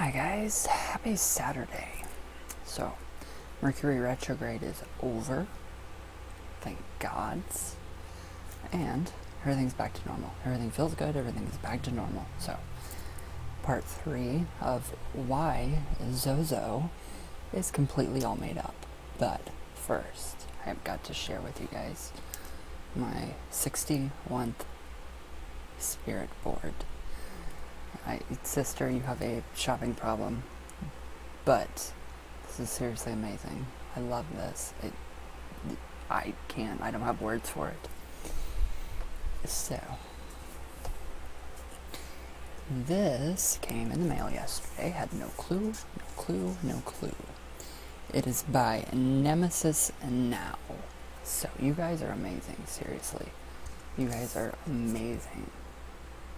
Hi guys, happy Saturday. So, Mercury retrograde is over, thank gods, and everything's back to normal. Everything feels good, everything is back to normal. So, part 3 of why ZoZo is completely all made up. But first, I've got to share with you guys my 61st spirit board. Sister, you have a shopping problem, but this is seriously amazing. I love this. I don't have words for it. So, this came in the mail yesterday. Had no clue. It is by Nemesis Now. So, you guys are amazing, seriously. You guys are amazing.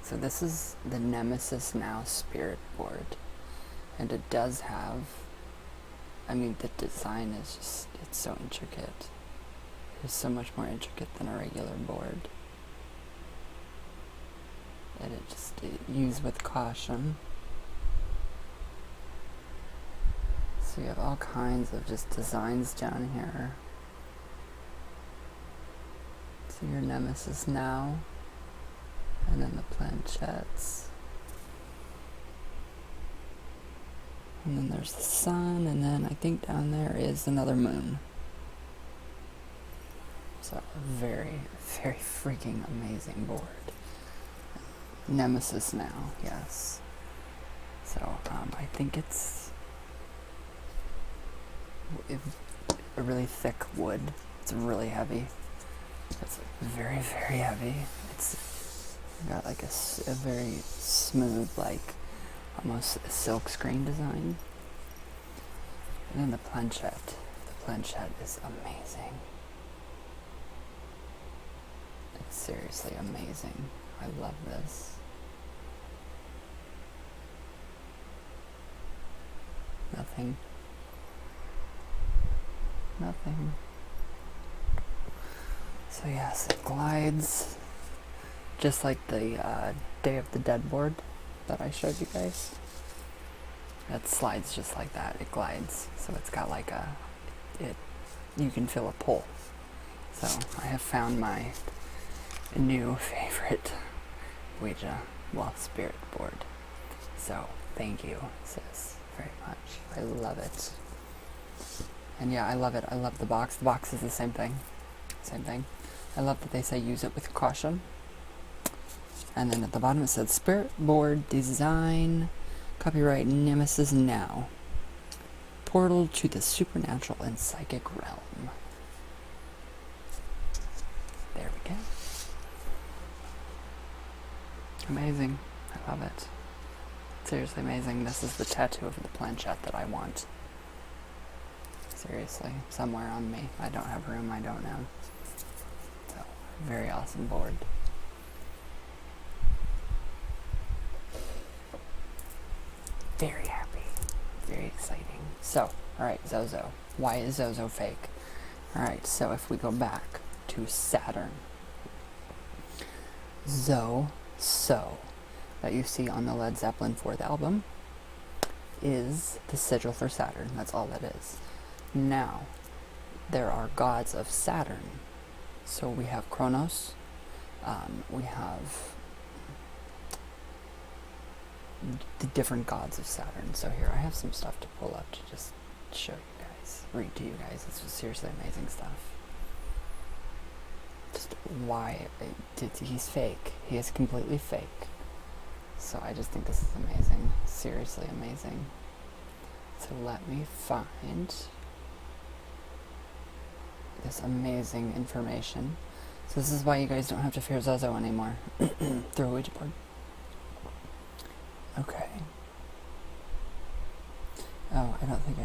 So this is the Nemesis Now spirit board, and it does have, the design is just, it's so intricate. It's so much more intricate than a regular board. And use with caution. So you have all kinds of just designs down here. So your Nemesis Now. And then the planchettes. And then there's the sun, and then I think down there is another moon. So, very, very freaking amazing board. Nemesis Now, yes. So, I think it's a really thick wood. It's really heavy. It's very, very heavy. It's got like a very smooth, like almost a silk screen design. And then the planchette. The planchette is amazing. It's seriously amazing. I love this. Nothing. So yes, it glides. Just like the Day of the Dead board that I showed you guys. It slides just like that. It glides. So it's got like you can feel a pull. So I have found my new favorite Ouija, spirit board. So thank you, sis, very much. I love it. And yeah, I love it. I love the box. The box is the same thing. I love that they say use it with caution. And then at the bottom it said Spirit Board Design, copyright Nemesis Now. Portal to the supernatural and psychic realm. There we go. Amazing. I love it. Seriously amazing. This is the tattoo of the planchette that I want. Seriously. Somewhere on me. I don't have room, I don't know. So, very awesome board. Very happy. Very exciting. So, alright, ZoZo. Why is ZoZo fake? Alright, so if we go back to Saturn. ZoZo, that you see on the Led Zeppelin 4th album, is the sigil for Saturn. That's all that is. Now, there are gods of Saturn. So we have Chronos. We have the different gods of Saturn. So here, I have some stuff to pull up to just show you guys, read to you guys. It's just seriously amazing stuff. Just why he's fake. He is completely fake. So I just think this is amazing. Seriously amazing. So let me find this amazing information. So this is why you guys don't have to fear ZoZo anymore. Through a Ouija board. Okay. Oh, I don't think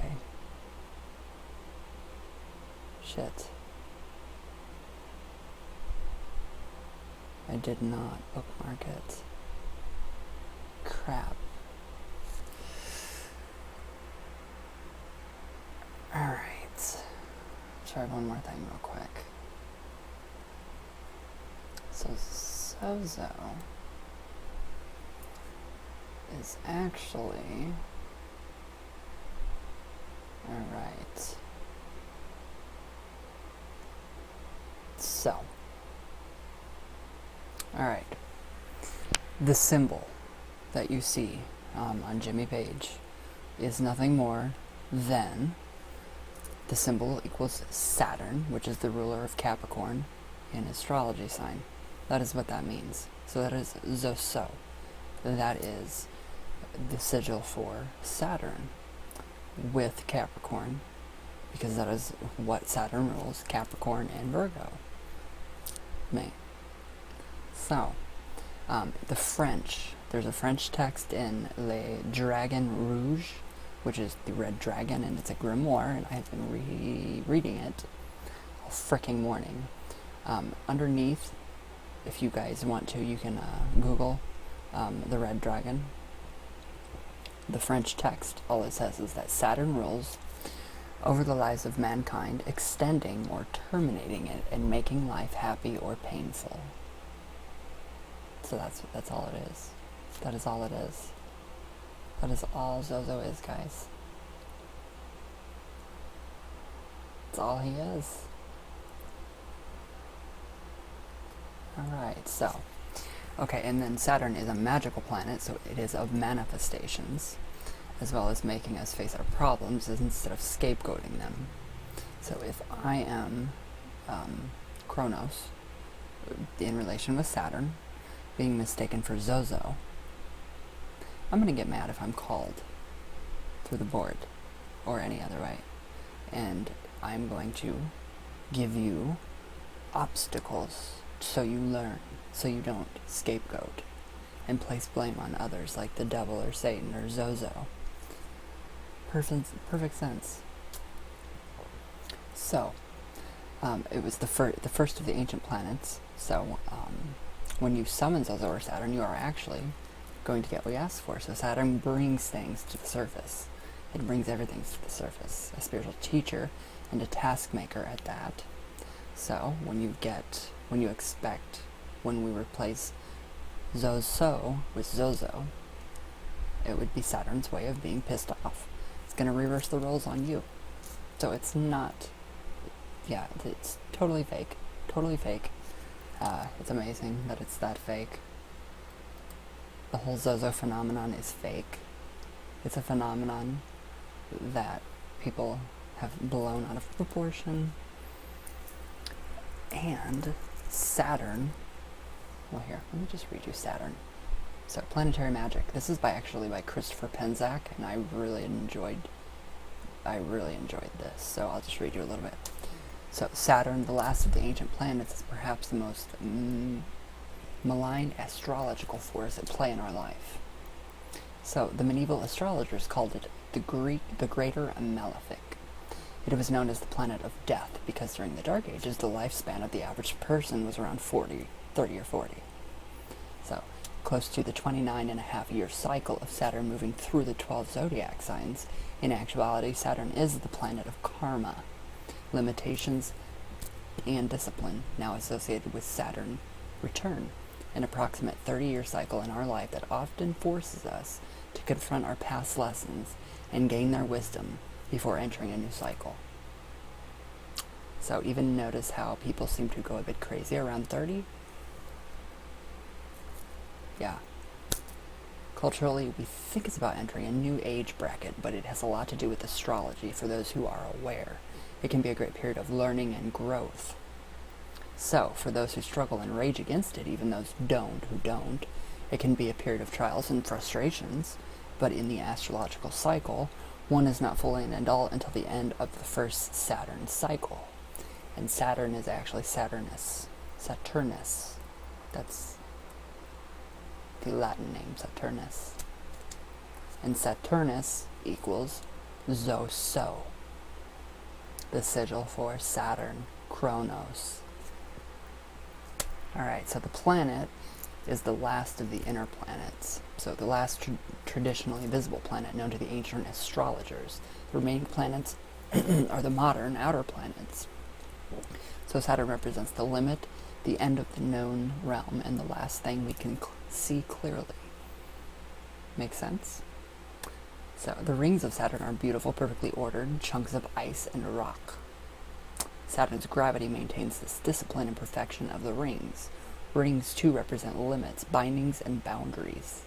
Shit. I did not bookmark it. Crap. Alright. Try one more thing real quick. So, ZoZo is actually Alright. So. Alright. The symbol that you see on Jimmy Page is nothing more than the symbol equals Saturn, which is the ruler of Capricorn in astrology sign. That is what that means. So that is ZoZo. That is the sigil for Saturn with Capricorn, because that is what Saturn rules, Capricorn and Virgo. Me. So, the French, there's a French text in Le Dragon Rouge, which is the red dragon, and it's a grimoire, and I have been reading it all fricking morning. Underneath, if you guys want to, you can Google the red dragon. The French text, all it says is that Saturn rules over the lives of mankind, extending or terminating it and making life happy or painful. So that's all it is. That is all it is. That is all ZoZo is, guys. That's all he is. Alright, so. Okay, and then Saturn is a magical planet, so it is of manifestations, as well as making us face our problems instead of scapegoating them. So if I am Chronos, in relation with Saturn, being mistaken for ZoZo, I'm going to get mad if I'm called through the board, or any other way. And I'm going to give you obstacles so you learn, so you don't scapegoat and place blame on others like the devil or Satan or ZoZo. Perfect sense. So, it was the first of the ancient planets, so when you summon ZoZo or Saturn, you are actually going to get what you ask for. So Saturn brings things to the surface. It brings everything to the surface. A spiritual teacher and a task maker at that. So when we replace ZoZo with ZoZo, it would be Saturn's way of being pissed off. It's going to reverse the roles on you. So it's not, yeah, it's totally fake. Totally fake. It's amazing that it's that fake. The whole ZoZo phenomenon is fake. It's a phenomenon that people have blown out of proportion. And Saturn, well here, let me just read you Saturn. So, Planetary Magic. This is by Christopher Penczak, and I really enjoyed this, so I'll just read you a little bit. So, Saturn, the last of the ancient planets, is perhaps the most malign astrological force at play in our life. So, the medieval astrologers called it the Greater Malefic. It was known as the planet of death because during the Dark Ages, the lifespan of the average person was around 30 or 40. So, close to the 29.5-year cycle of Saturn moving through the 12 zodiac signs, in actuality, Saturn is the planet of karma, limitations, and discipline, now associated with Saturn return, an approximate 30-year cycle in our life that often forces us to confront our past lessons and gain their wisdom before entering a new cycle. So even notice how people seem to go a bit crazy around 30? Yeah. Culturally, we think it's about entering a new age bracket, but it has a lot to do with astrology for those who are aware. It can be a great period of learning and growth. So, for those who struggle and rage against it, even those who don't, it can be a period of trials and frustrations, but in the astrological cycle, one is not fully an end all until the end of the first Saturn cycle. And Saturn is actually Saturnus. That's the Latin name, Saturnus. And Saturnus equals ZoZo, the sigil for Saturn+Chronos. Alright, so the planet is the last of the inner planets. So the last traditionally visible planet known to the ancient astrologers. The remaining planets are the modern outer planets. So Saturn represents the limit, the end of the known realm, and the last thing we can see clearly. Make sense? So the rings of Saturn are beautiful, perfectly ordered chunks of ice and rock. Saturn's gravity maintains this discipline and perfection of the rings. Rings, too, represent limits, bindings, and boundaries.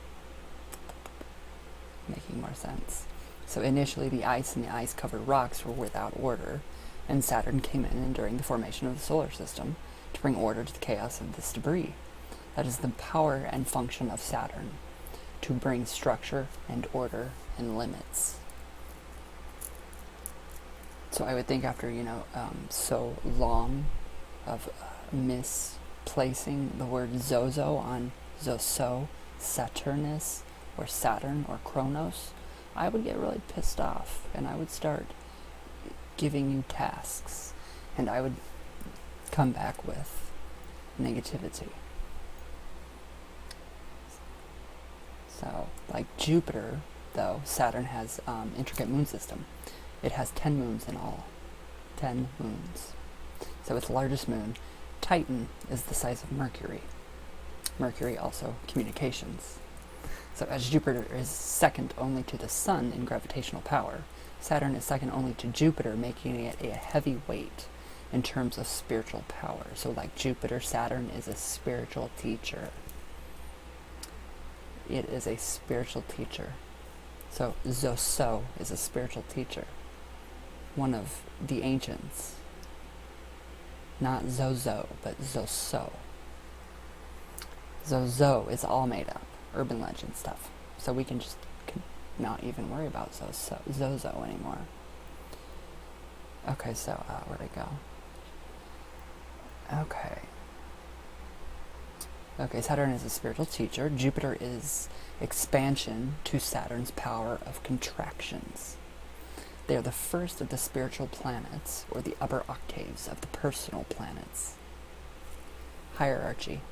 Making more sense. So initially, the ice and the ice-covered rocks were without order, and Saturn came in during the formation of the solar system to bring order to the chaos of this debris. That is the power and function of Saturn, to bring structure and order and limits. So I would think after, so long of misplacing the word ZoZo on ZoZo, Saturnus, or Saturn, or Chronos, I would get really pissed off, and I would start giving you tasks, and I would come back with negativity. So, like Jupiter, though, Saturn has intricate moon system. It has 10 moons in all. 10 moons. So its largest moon, Titan, is the size of Mercury. Mercury also communications. So as Jupiter is second only to the Sun in gravitational power, Saturn is second only to Jupiter, making it a heavy weight in terms of spiritual power. So like Jupiter, Saturn is a spiritual teacher. It is a spiritual teacher. So ZoZo is a spiritual teacher. One of the ancients. Not ZoZo, but ZoZo. ZoZo is all made up. Urban legend stuff. So we can just not even worry about ZoZo anymore. Okay, so where'd it go? Okay, Saturn is a spiritual teacher. Jupiter is expansion to Saturn's power of contractions. They are the first of the spiritual planets, or the upper octaves of the personal planets. Hierarchy.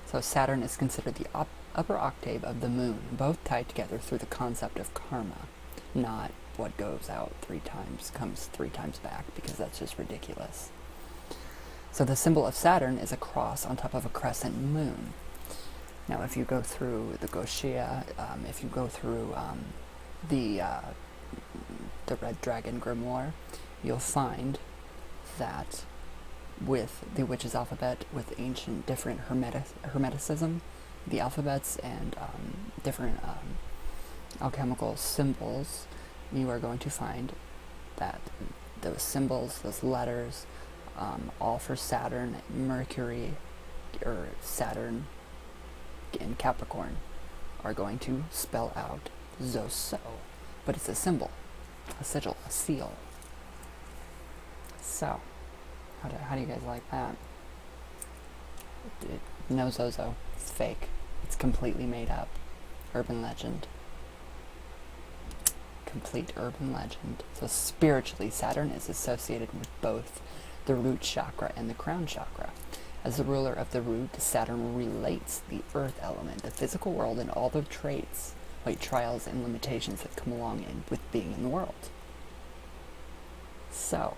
So Saturn is considered the upper octave of the moon, both tied together through the concept of karma, not what goes out 3 times, comes 3 times back, because that's just ridiculous. So the symbol of Saturn is a cross on top of a crescent moon. Now if you go through the Goshia, if you go through the Red Dragon Grimoire, you'll find that with the witch's alphabet, with ancient different hermeticism, the alphabets and different alchemical symbols, you are going to find that those symbols, those letters, all for Saturn, Mercury, or Saturn in Capricorn, are going to spell out ZoZo. But it's a symbol, a sigil, a seal. So, how do you guys like that? No ZoZo. It's fake. It's completely made up. Urban legend. Complete urban legend. So spiritually, Saturn is associated with both the root chakra and the crown chakra. As the ruler of the root, Saturn relates the earth element, the physical world, and all the traits, like trials and limitations that come along with being in the world. So,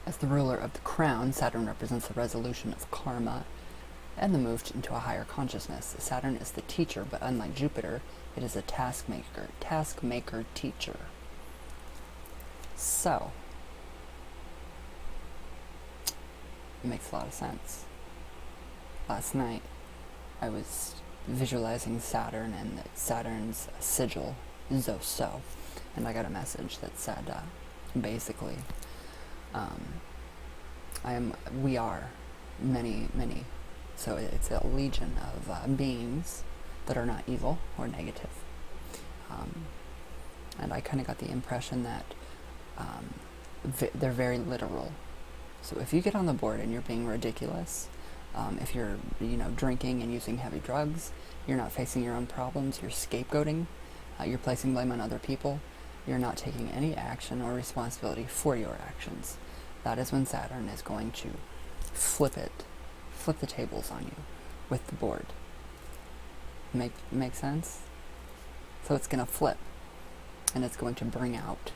as the ruler of the crown, Saturn represents the resolution of karma and the move into a higher consciousness. Saturn is the teacher, but unlike Jupiter, it is a taskmaker teacher. So, it makes a lot of sense. Last night, I was visualizing Saturn and Saturn's sigil, ZoZo, and I got a message that said, basically, we are many, so it's a legion of beings that are not evil or negative. And I kind of got the impression that they're very literal. So if you get on the board and you're being ridiculous, if you're, drinking and using heavy drugs, you're not facing your own problems, you're scapegoating, you're placing blame on other people, you're not taking any action or responsibility for your actions. That is when Saturn is going to flip the tables on you with the board. Make sense? So it's going to flip, and it's going to bring out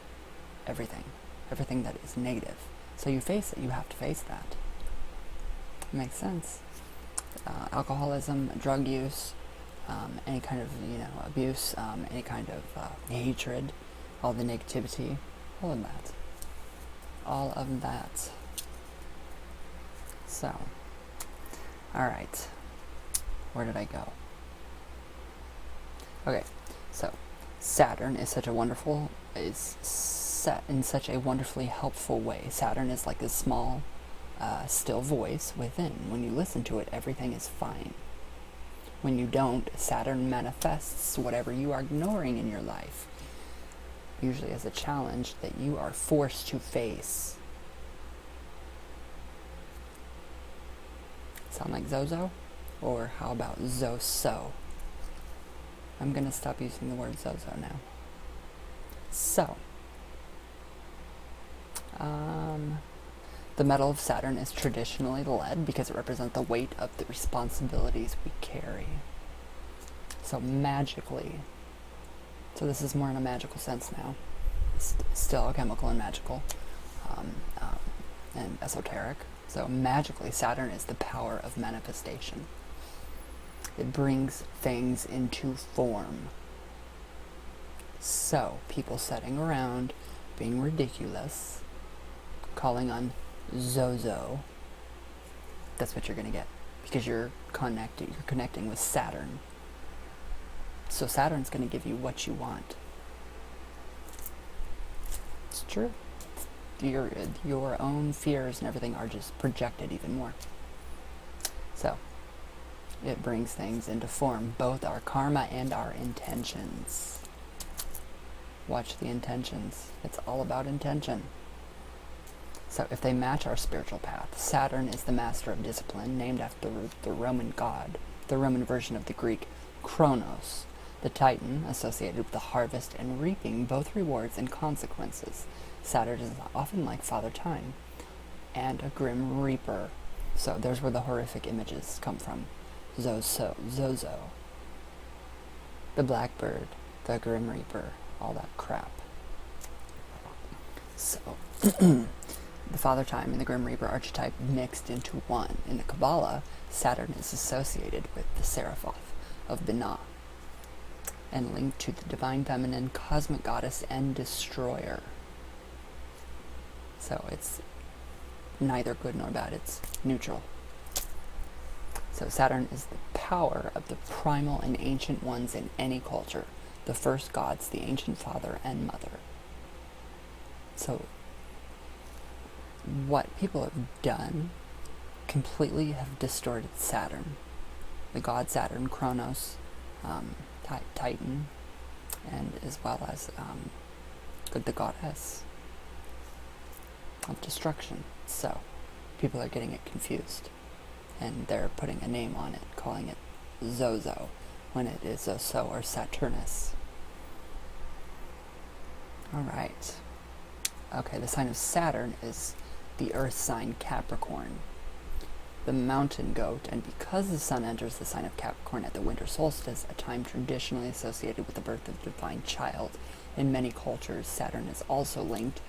everything that is negative. So you face it. You have to face that. Makes sense. Alcoholism, drug use, any kind of, abuse, any kind of hatred, all the negativity, all of that. All of that. So, alright. Where did I go? Okay, so Saturn is set in such a wonderfully helpful way. Saturn is like a small, still voice within. When you listen to it, everything is fine. When you don't, Saturn manifests whatever you are ignoring in your life, usually as a challenge that you are forced to face. Sound like ZoZo? Or how about ZoZo? I'm gonna stop using the word ZoZo now. So, the metal of Saturn is traditionally lead because it represents the weight of the responsibilities we carry. So magically, so this is more in a magical sense now. It's still chemical and magical, and esoteric. So magically, Saturn is the power of manifestation. It brings things into form. So, people sitting around being ridiculous, calling on ZoZo, that's what you're going to get. Because you're connecting with Saturn. So Saturn's going to give you what you want. It's true. Your own fears and everything are just projected even more. So, it brings things into form, both our karma and our intentions. Watch the intentions. It's all about intention. So if they match our spiritual path, Saturn is the master of discipline, named after the Roman god, the Roman version of the Greek Chronos, the Titan associated with the harvest and reaping, both rewards and consequences. Saturn is often like Father Time and a grim reaper. So there's where the horrific images come from. ZoZo, the blackbird, the grim reaper, all that crap. So, the Father Time and the Grim Reaper archetype mixed into one. In the Kabbalah, Saturn is associated with the Seraphoth of Binah and linked to the divine feminine, cosmic goddess, and destroyer. So it's neither good nor bad, it's neutral. So Saturn is the power of the primal and ancient ones in any culture, the first gods, the ancient father and mother. So what people have done completely have distorted Saturn. The god Saturn, Chronos, Titan, and as well as the goddess of destruction. So people are getting it confused, and they're putting a name on it, calling it ZoZo, when it is ZoZo or Saturnus. Alright. Okay, the sign of Saturn is the earth sign Capricorn, the mountain goat, and because the sun enters the sign of Capricorn at the winter solstice, a time traditionally associated with the birth of the divine child, in many cultures, Saturn is also linked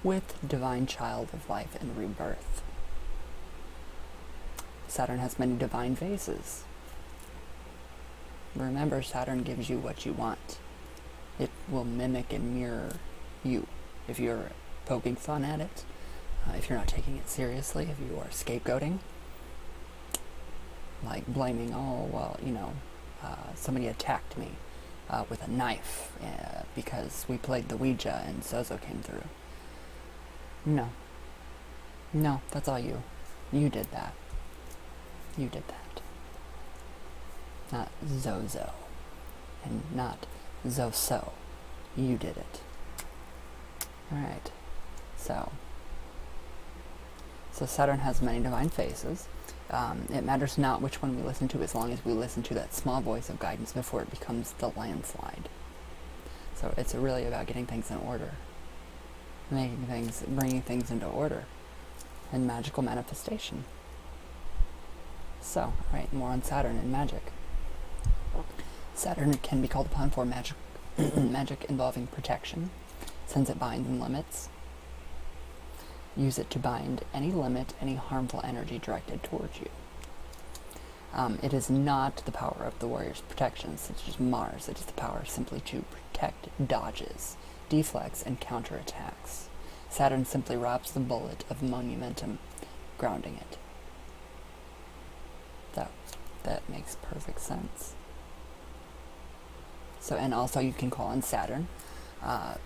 with divine child of life and rebirth. Saturn has many divine faces. Remember, Saturn gives you what you want. It will mimic and mirror you. If you're poking fun at it, if you're not taking it seriously, if you are scapegoating, like blaming, oh, well, somebody attacked me with a knife because we played the Ouija and ZoZo came through. No, that's all you. You did that. You did that. Not ZoZo. And not ZoZo. You did it. Alright. So Saturn has many divine faces. It matters not which one we listen to, as long as we listen to that small voice of guidance before it becomes the landslide. So it's really about getting things in order. Bringing things into order. And magical manifestation. So, alright, more on Saturn and magic. Saturn can be called upon for magic involving protection, since it binds and limits. Use it to bind any limit, any harmful energy directed towards you. It is not the power of the warrior's protection, such as Mars. It is the power simply to protect, dodges, deflects, and counterattacks. Saturn simply robs the bullet of momentum, grounding it. That makes perfect sense. So, and also you can call on Saturn you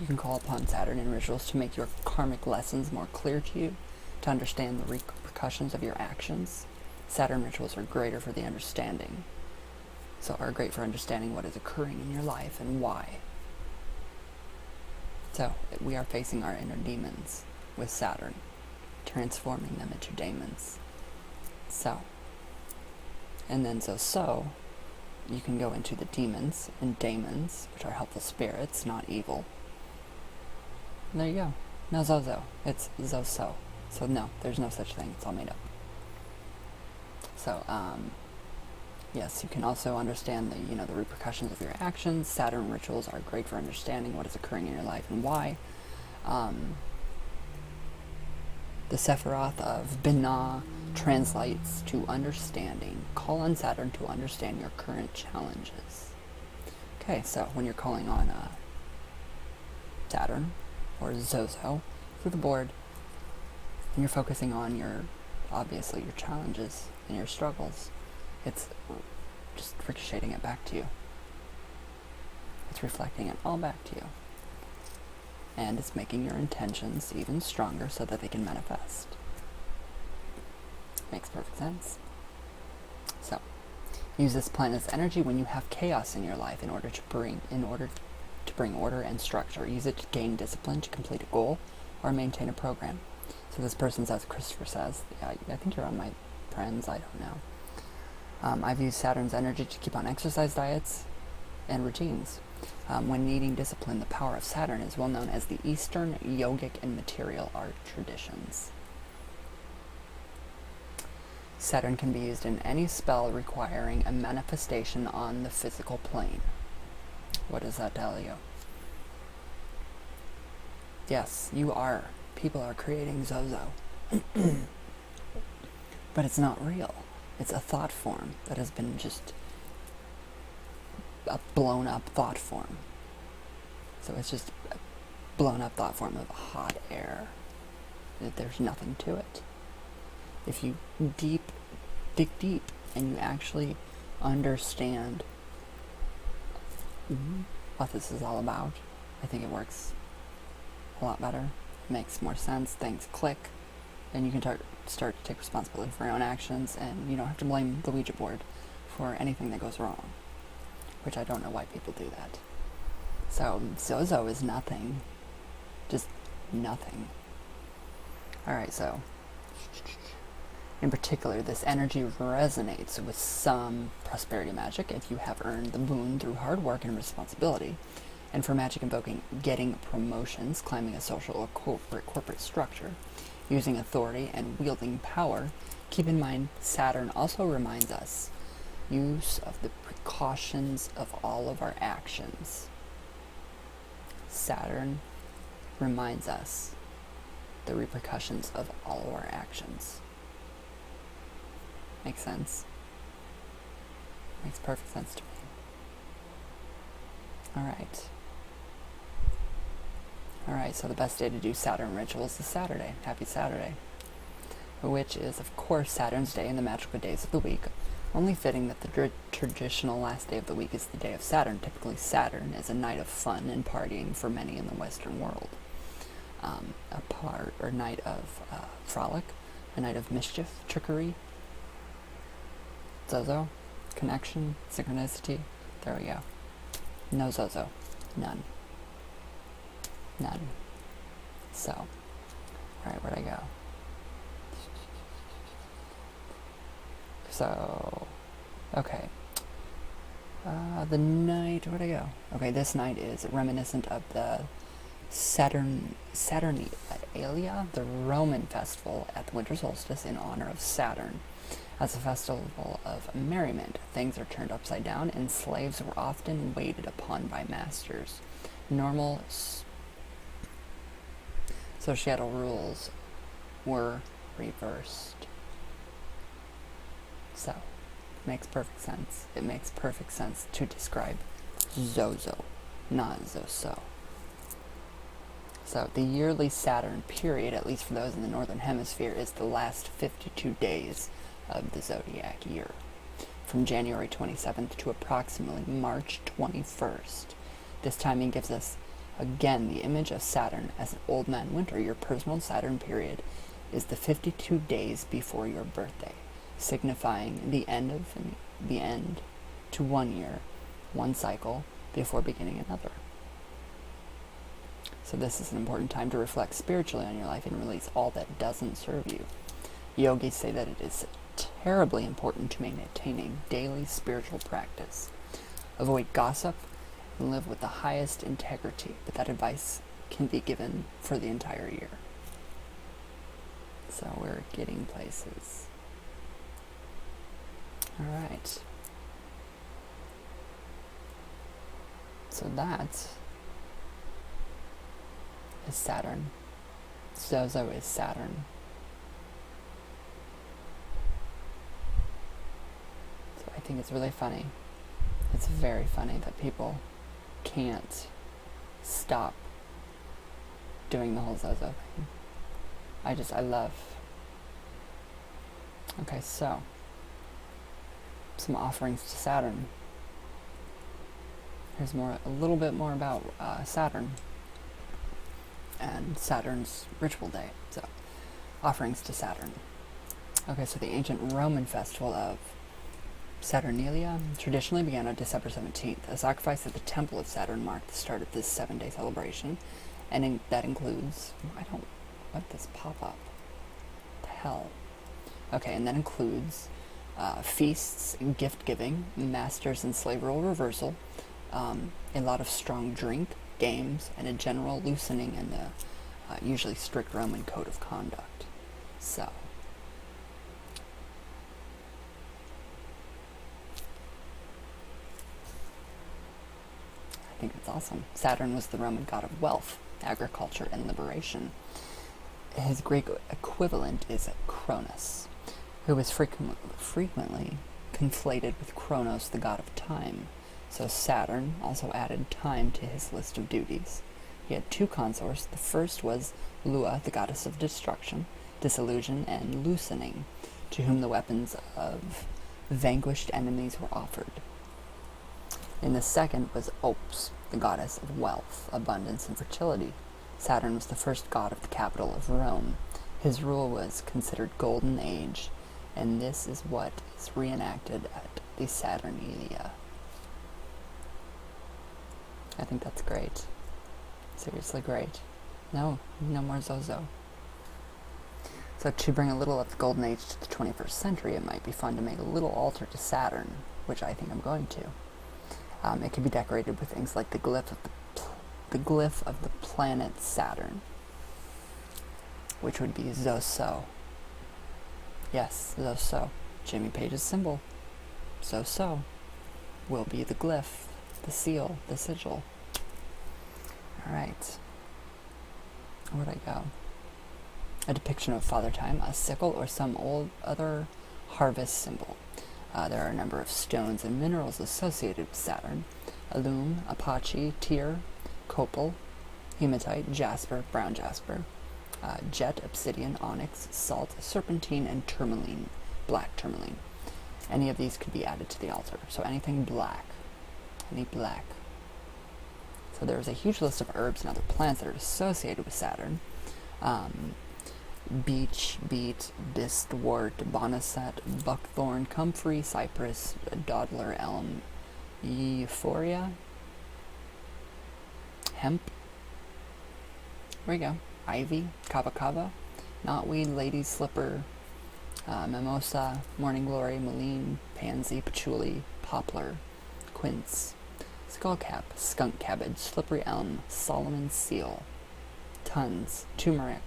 can call upon Saturn in rituals to make your karmic lessons more clear to you, to understand the repercussions of your actions. Saturn rituals are great for understanding what is occurring in your life and why. So, we are facing our inner demons with Saturn, transforming them into daemons. So, and then ZoZo, you can go into the demons and daemons, which are helpful spirits, not evil. And there you go. No ZoZo. It's ZoZo. So no, there's no such thing. It's all made up. So, yes, you can also understand the repercussions of your actions. Saturn rituals are great for understanding what is occurring in your life and why. The Sephiroth of Binah translates to understanding. Call on Saturn to understand your current challenges. Okay, so when you're calling on Saturn or ZoZo through the board, and you're focusing on your challenges and your struggles, it's just ricocheting it back to you. It's reflecting it all back to you. And it's making your intentions even stronger so that they can manifest. Makes perfect sense. So, use this planet's energy when you have chaos in your life in order to bring order and structure. Use it to gain discipline, to complete a goal, or maintain a program. So this person says, Christopher says, I think you're on my friends, I don't know. I've used Saturn's energy to keep on exercise diets and routines. When needing discipline, the power of Saturn is well known as the Eastern yogic and material art traditions. Saturn can be used in any spell requiring a manifestation on the physical plane. What does that tell you? Yes, people are creating ZoZo. But it's not real. It's a thought form that has been just a blown up thought form. So it's just a blown up thought form of hot air. There's nothing to it. If you dig deep and you actually understand what this is all about, I think it works a lot better. It makes more sense. Things click. And you can start to take responsibility for your own actions, and you don't have to blame the Ouija board for anything that goes wrong, which I don't know why people do that. So ZoZo is nothing. Just nothing. Alright, so in particular, this energy resonates with some prosperity magic if you have earned the boon through hard work and responsibility. And for magic invoking getting promotions, climbing a social or corporate structure, using authority and wielding power, keep in mind Saturn also reminds us use of the precautions of all of our actions. Saturn reminds us the repercussions of all of our actions. Makes sense? Makes perfect sense to me. Alright, so the best day to do Saturn rituals is Saturday. Happy Saturday. Which is, of course, Saturn's day in the magical days of the week. Only fitting that the traditional last day of the week is the day of Saturn. Typically, Saturn is a night of fun and partying for many in the Western world. A night of frolic, a night of mischief, trickery, ZoZo, connection, synchronicity. There we go. No ZoZo. None. So, alright, where'd I go? So, okay. The night, where'd I go? Okay, this night is reminiscent of the Saturnalia, the Roman festival at the winter solstice in honor of Saturn. As a festival of merriment, things are turned upside down and slaves were often waited upon by masters. Normal societal rules were reversed. So, makes perfect sense. It makes perfect sense to describe ZoZo, not ZoZo. So, the yearly Saturn period, at least for those in the northern hemisphere, is the last 52 days of the zodiac year, from January 27th to approximately March 21st. This timing gives us, again, the image of Saturn as an old man winter. Your personal Saturn period is the 52 days before your birthday, signifying the end to 1 year, one cycle, before beginning another. So this is an important time to reflect spiritually on your life and release all that doesn't serve you. Yogis say that it is terribly important to maintaining daily spiritual practice. Avoid gossip and live with the highest integrity, but that advice can be given for the entire year. So we're getting places. All right. So that is Saturn. ZoZo is Saturn. So I think it's really funny. It's very funny that people can't stop doing the whole ZoZo thing. I love. Okay, so some offerings to Saturn. Here's a little bit more about Saturn and Saturn's ritual day. So, offerings to Saturn. Okay, so the ancient Roman festival of Saturnalia traditionally began on December 17th. A sacrifice at the temple of Saturn marked the start of this 7-day celebration, and that includes, what did this pop up? What the hell? Okay, and that includes feasts, gift giving, masters and slave role reversal, a lot of strong drink, games, and a general loosening in the usually strict Roman code of conduct. So, I think it's awesome. Saturn was the Roman god of wealth, agriculture, and liberation. His Greek equivalent is Cronus, who is frequently conflated with Chronos, the god of time. So Saturn also added time to his list of duties. He had 2 consorts. The first was Lua, the goddess of destruction, disillusion, and loosening, to whom the weapons of vanquished enemies were offered. And the second was Ops, the goddess of wealth, abundance, and fertility. Saturn was the first god of the capital of Rome. His rule was considered Golden Age, and this is what is reenacted at the Saturnalia. I think that's great. Seriously great. No more ZoZo. So to bring a little of the Golden Age to the 21st century, it might be fun to make a little altar to Saturn, which I think I'm going to. It can be decorated with things like the glyph of the planet Saturn, which would be ZoZo. Yes, ZoZo. Jimmy Page's symbol. ZoZo will be the glyph, the seal, the sigil. Alright. Where'd I go? A depiction of Father Time, a sickle, or some other harvest symbol. There are a number of stones and minerals associated with Saturn. Alum, Apache, Tear, Copal, Hematite, Jasper, Brown Jasper, Jet, Obsidian, Onyx, Salt, Serpentine, and Tourmaline, Black Tourmaline. Any of these could be added to the altar. So anything black. Any black. So there's a huge list of herbs and other plants that are associated with Saturn. Beech, beet, bistwort, boneset, buckthorn, comfrey, cypress, dodler, elm, euphoria, hemp. There we go. Ivy, kava, knotweed, lady's slipper, mimosa, morning glory, mullein, pansy, patchouli, poplar, quince, skullcap, skunk cabbage, slippery elm, Solomon seal, tons, turmeric.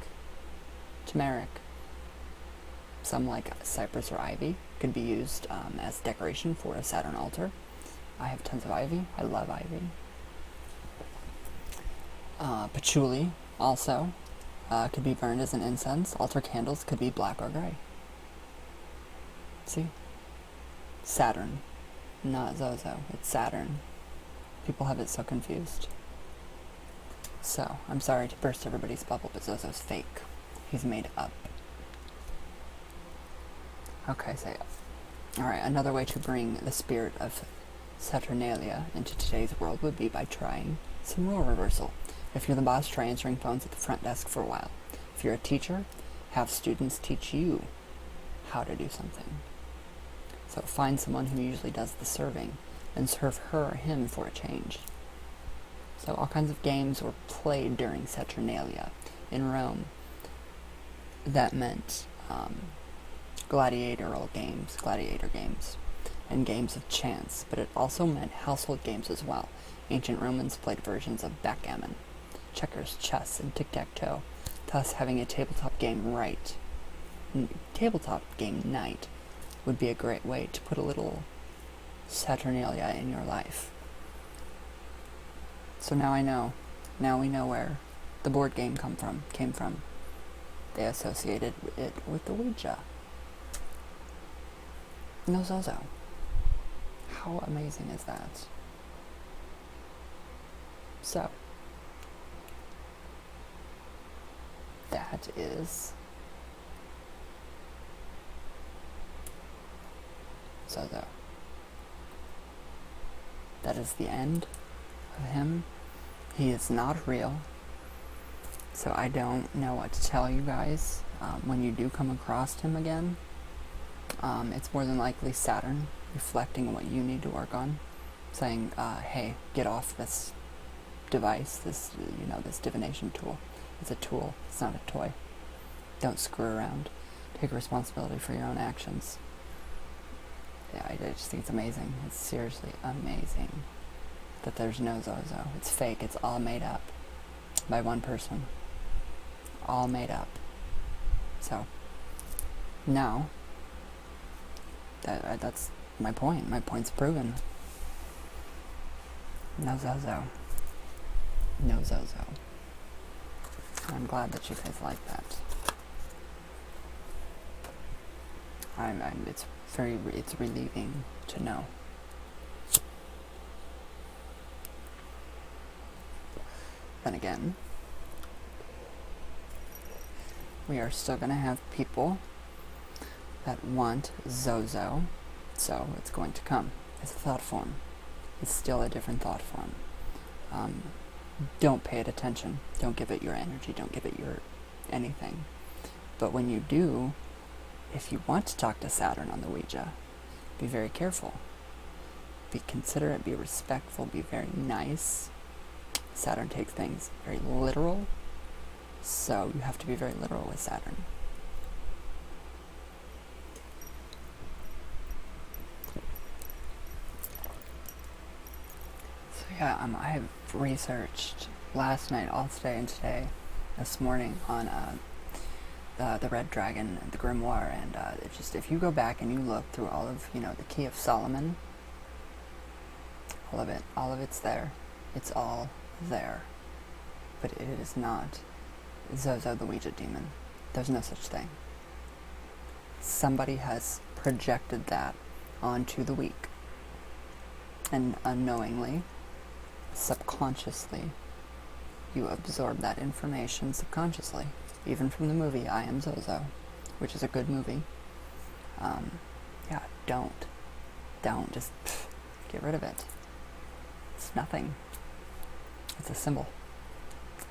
Some like cypress or ivy could be used as decoration for a Saturn altar. I have tons of ivy. I love ivy. Patchouli also could be burned as an incense. Altar candles could be black or gray. See? Saturn, not ZoZo. It's Saturn. People have it so confused. So, I'm sorry to burst everybody's bubble, but ZoZo's fake. He's made up. Okay, say alright, another way to bring the spirit of Saturnalia into today's world would be by trying some role reversal. If you're the boss, try answering phones at the front desk for a while. If you're a teacher, have students teach you how to do something. So find someone who usually does the serving and serve her or him for a change. So all kinds of games were played during Saturnalia in Rome. That meant gladiator games, and games of chance, but it also meant household games as well. Ancient Romans played versions of backgammon, checkers, chess, and tic-tac-toe, thus having a tabletop game night would be a great way to put a little Saturnalia in your life. So now I know. Now we know where the board game came from. They associated it with the Ouija. No ZoZo. How amazing is that? So, that is ZoZo. That is the end of him. He is not real. So I don't know what to tell you guys when you do come across him again. It's more than likely Saturn reflecting what you need to work on, saying, hey, get off this device, this divination tool. It's a tool, it's not a toy. Don't screw around. Take responsibility for your own actions. Yeah, I just think it's amazing. It's seriously amazing that there's no ZoZo. It's fake. It's all made up by one person. All made up. So, now, that's my point. My point's proven. No ZoZo. No ZoZo. I'm glad that you guys like that. It's relieving to know. Then again, we are still going to have people that want ZoZo, so it's going to come as a thought form. It's still a different thought form. Don't pay it attention. Don't give it your energy. Don't give it your anything. But when you do, if you want to talk to Saturn on the Ouija, be very careful. Be considerate, be respectful, be very nice. Saturn takes things very literal, so you have to be very literal with Saturn. So yeah, I have researched last night, all today and today, this morning on the Red Dragon, the Grimoire, and it's just, if you go back and you look through all of, the Key of Solomon, all of it's there. It's all there. But it is not ZoZo the Ouija demon. There's no such thing. Somebody has projected that onto the weak. And unknowingly, subconsciously, you absorb that information subconsciously. Even from the movie I Am ZoZo, which is a good movie. Don't just get rid of it. It's nothing. It's a symbol.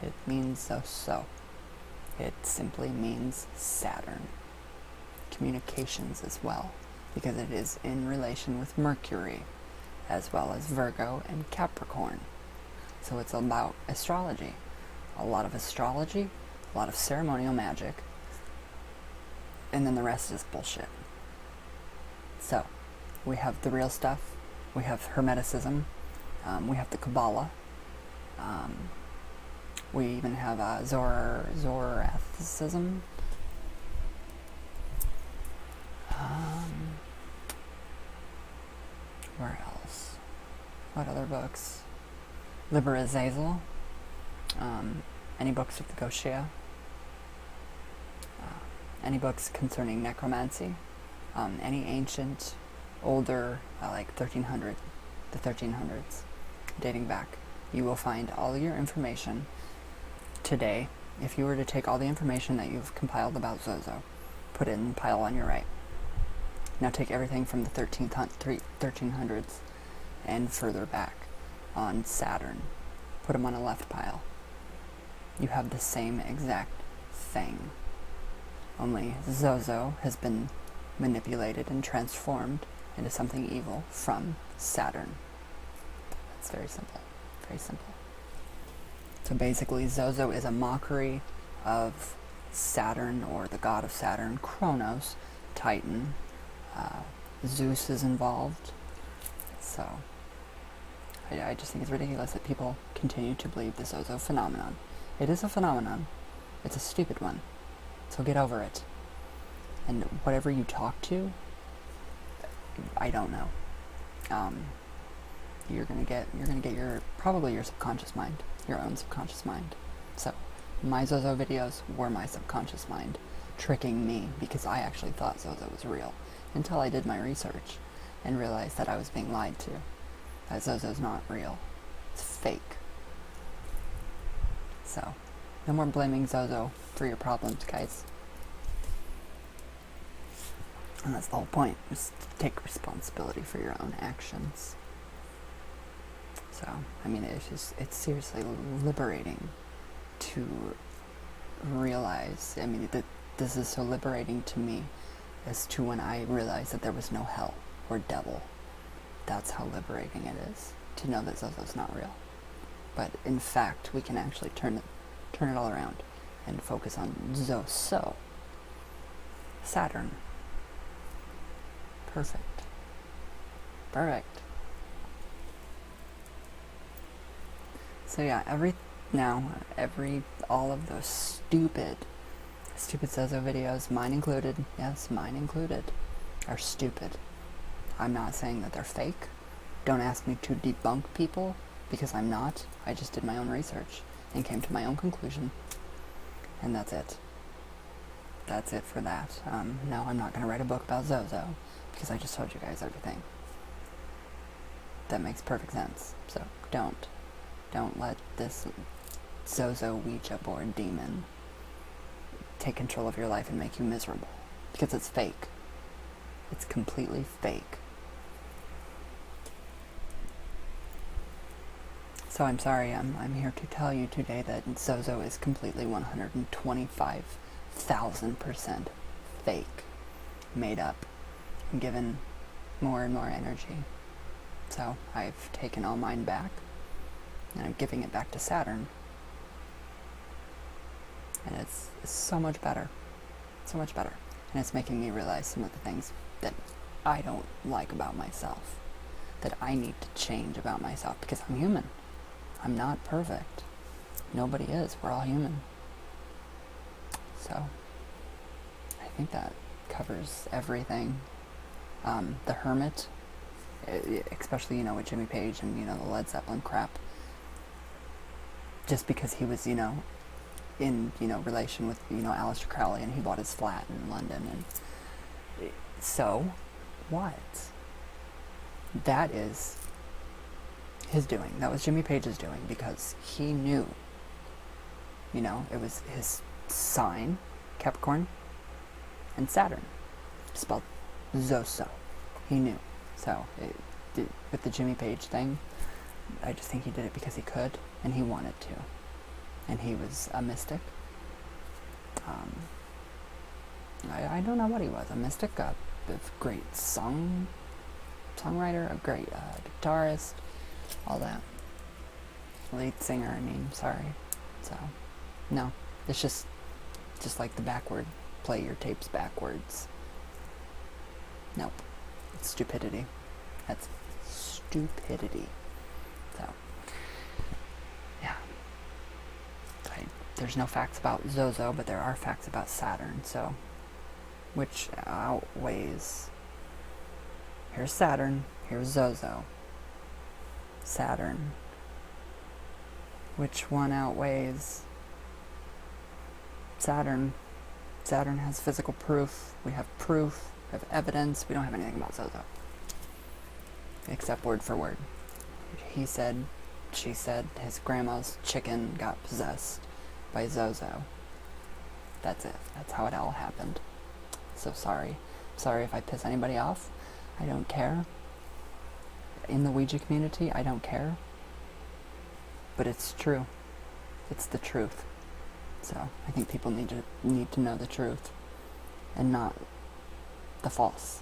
It means so. It simply means Saturn. Communications as well, because it is in relation with Mercury, as well as Virgo and Capricorn. So it's about astrology. A lot of astrology, a lot of ceremonial magic, and then the rest is bullshit. So, we have the real stuff, we have Hermeticism, we have the Kabbalah, we even have Zoroastrianism. Where else? What other books? Liber Azazel. Any books of the Goshea. Any books concerning necromancy. Any ancient older, like 1300, the 1300s, dating back, you will find all your information today. If you were to take all the information that you've compiled about ZoZo, put it in the pile on your right. Now take everything from the 1300s and further back on Saturn, put them on a left pile. You have the same exact thing. Only ZoZo has been manipulated and transformed into something evil from Saturn. It's very simple. Very simple. So basically, ZoZo is a mockery of Saturn, or the god of Saturn, Chronos, Titan. Zeus is involved. So I just think it's ridiculous that people continue to believe the ZoZo phenomenon. It is a phenomenon. It's a stupid one. So get over it. And whatever you talk to, I don't know. You're gonna get probably your subconscious mind, your own subconscious mind. So my ZoZo videos were my subconscious mind tricking me, because I actually thought ZoZo was real until I did my research and realized that I was being lied to. That ZoZo's not real. It's fake. So no more blaming ZoZo for your problems, guys. And that's the whole point, just take responsibility for your own actions. So, I mean, it's seriously liberating to realize, I mean, this is so liberating to me as to when I realized that there was no hell or devil. That's how liberating it is, to know that ZoZo's not real. But in fact, we can actually turn it all around and focus on ZoZo. Saturn. Perfect. Perfect. So yeah, all of those stupid ZoZo videos, mine included, yes, mine included, are stupid. I'm not saying that they're fake. Don't ask me to debunk people, because I'm not. I just did my own research and came to my own conclusion. And that's it. That's it for that. No, I'm not going to write a book about ZoZo, because I just told you guys everything. That makes perfect sense. So don't let this ZoZo Ouija board demon take control of your life and make you miserable, because it's fake. It's completely fake. So I'm sorry, I'm here to tell you today that ZoZo is completely 125,000% fake, made up, and given more and more energy. So I've taken all mine back, and I'm giving it back to Saturn. And it's so much better. So much better. And it's making me realize some of the things that I don't like about myself, that I need to change about myself, because I'm human. I'm not perfect. Nobody is. We're all human. So I think that covers everything. The Hermit, especially, with Jimmy Page and, the Led Zeppelin crap, just because he was, in, relation with, Aleister Crowley, and he bought his flat in London, and so what? That is his doing. That was Jimmy Page's doing, because he knew, it was his sign, Capricorn, and Saturn, spelled ZoZo. He knew. So with the Jimmy Page thing, I just think he did it because he could, and he wanted to. And he was a mystic. I don't know what he was. A mystic, a great songwriter, a great guitarist, all that. Lead singer, sorry. So, no. It's just like the backward, play your tapes backwards. Nope. It's stupidity. That's stupidity. So, yeah. There's no facts about ZoZo, but there are facts about Saturn, so which outweighs? Here's Saturn, here's ZoZo. Saturn. Which one outweighs? Saturn. Saturn has physical proof. We have proof. We have evidence. We don't have anything about ZoZo. except word for word. He said, she said, his grandma's chicken got possessed by ZoZo. That's it. That's how it all happened. So sorry. Sorry if I piss anybody off. I don't care. In the Ouija community, I don't care. But it's true. It's the truth. So I think people need to know the truth and not the false.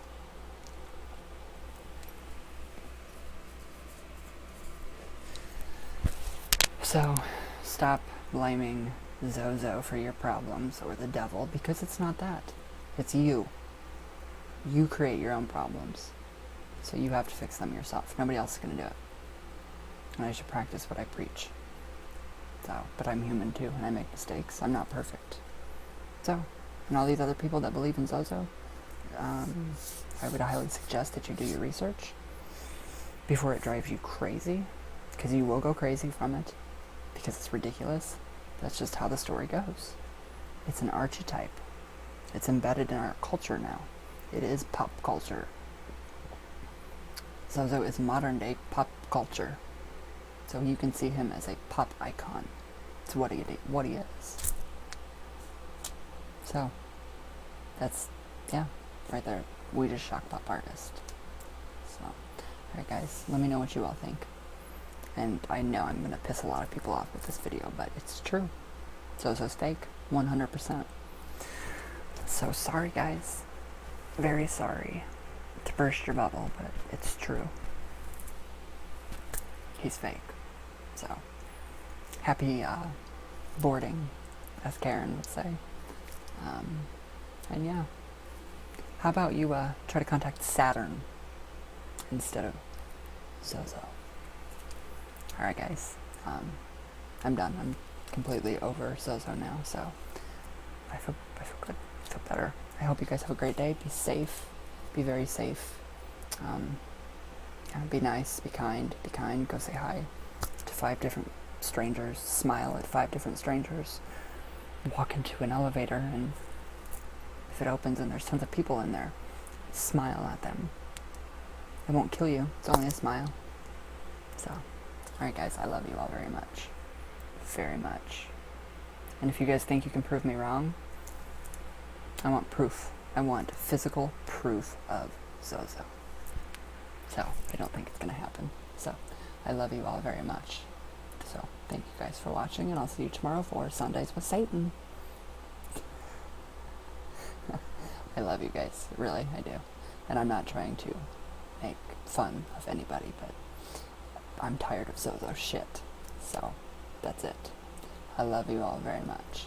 So stop blaming ZoZo for your problems or the devil, because it's not that. It's you. You create your own problems. So you have to fix them yourself. Nobody else is going to do it. And I should practice what I preach. So, but I'm human too, and I make mistakes. I'm not perfect. So, and all these other people that believe in ZoZo, I would highly suggest that you do your research before it drives you crazy, because you will go crazy from it, because it's ridiculous. That's just how the story goes. It's an archetype. It's embedded in our culture now. It is pop culture. ZoZo is modern day pop culture. So you can see him as a pop icon. It's what he is. So, that's, yeah, right there. Ouija shock pop artist. So, alright guys, let me know what you all think. And I know I'm gonna piss a lot of people off with this video, but it's true. ZoZo's fake, 100%. So sorry guys. Very sorry to burst your bubble, but it's true. He's fake. So, happy boarding, as Karen would say. And yeah. How about you try to contact Saturn instead of ZoZo? Alright guys, I'm done. I'm completely over ZoZo now, so I feel good. I feel better. I hope you guys have a great day. Be safe. Be very safe. Be nice. Be kind. Be kind. Go say hi to 5 different strangers. Smile at 5 different strangers. Walk into an elevator, and if it opens and there's tons of people in there, smile at them. It won't kill you. It's only a smile. So, alright guys, I love you all very much. Very much. And if you guys think you can prove me wrong, I want proof. I want physical proof of ZoZo. So, I don't think it's going to happen. So, I love you all very much. So, thank you guys for watching, and I'll see you tomorrow for Sundays with Satan. I love you guys. Really, I do. And I'm not trying to make fun of anybody, but I'm tired of ZoZo shit. So, that's it. I love you all very much.